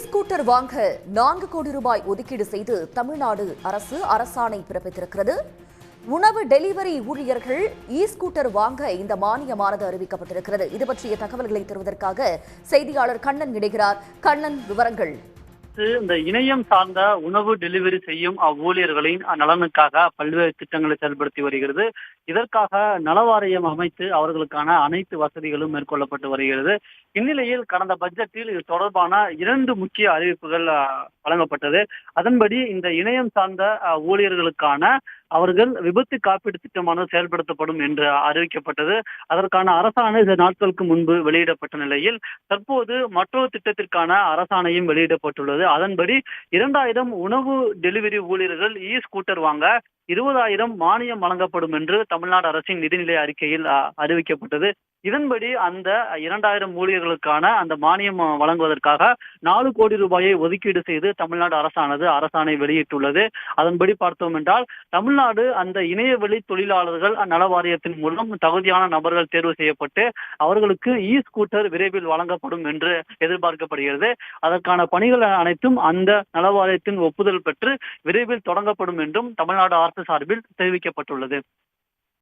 Scooter வாங்க 4 கோடி ரூபாய் ஒதுக்கீடு செய்து தமிழ்நாடு அரசு அரசாணை பிறப்பித்திருக்கிறது. உணவு டெலிவரி ஊழியர்கள் ஸ்கூட்டர் வாங்க இந்த மானியமானது அறிவிக்கப்பட்டிருக்கிறது. இது பற்றிய தகவல்களை தருவதற்காக செய்தியாளர் கண்ணன் இணைகிறார். கண்ணன், விவரங்கள். இந்த இணையம் சார்ந்த உணவு டெலிவரி செய்யும் அவ்வூழியர்களின் நலனுக்காக பல்வேறு திட்டங்களை செயல்படுத்தி வருகிறது. இதற்காக நலவாரியம் அமைத்து அவர்களுக்கான அனைத்து வசதிகளும் மேற்கொள்ளப்பட்டு வருகிறது. இந்நிலையில் கடந்த பட்ஜெட்டில் இது தொடர்பான 2 முக்கிய அறிவிப்புகள் வழங்கப்பட்டது. அதன்படி இந்த இணையம் சார்ந்த ஊழியர்களுக்கான அவர்கள் விபத்து காப்பீடு திட்டமானது செயல்படுத்தப்படும் என்று அறிவிக்கப்பட்டது. அதற்கான அரசாணை சில நாட்களுக்கு முன்பு வெளியிடப்பட்ட நிலையில் தற்போது மற்றொரு திட்டத்திற்கான அரசாணையும் வெளியிடப்பட்டுள்ளது. அதன்படி 2000 உணவு டெலிவரி ஊழியர்கள் ஸ்கூட்டர் வாங்க 20,000 மானியம் வழங்கப்படும் என்று தமிழ்நாடு அரசின் நிதிநிலை அறிக்கையில் அறிவிக்கப்பட்டது. இதன்படி அந்த 2000 ஊழியர்களுக்கான அந்த மானியம் வழங்குவதற்காக 4 கோடி ரூபாயை ஒதுக்கீடு செய்து தமிழ்நாடு அரசானது அரசாணை வெளியிட்டுள்ளது. அதன்படி பார்த்தோம் என்றால் தமிழ்நாடு அந்த இணையவழி தொழிலாளர்கள் நல வாரியத்தின் மூலம் தகுதியான நபர்கள் தேர்வு செய்யப்பட்டு அவர்களுக்கு ஸ்கூட்டர் விரைவில் வழங்கப்படும் என்று எதிர்பார்க்கப்படுகிறது. அதற்கான பணிகள் அனைத்தும் அந்த நல வாரியத்தின் ஒப்புதல் பெற்று விரைவில் தொடங்கப்படும் என்றும் தமிழ்நாடு அரசு சார்பில் தெரிவிக்கப்பட்டுள்ளது.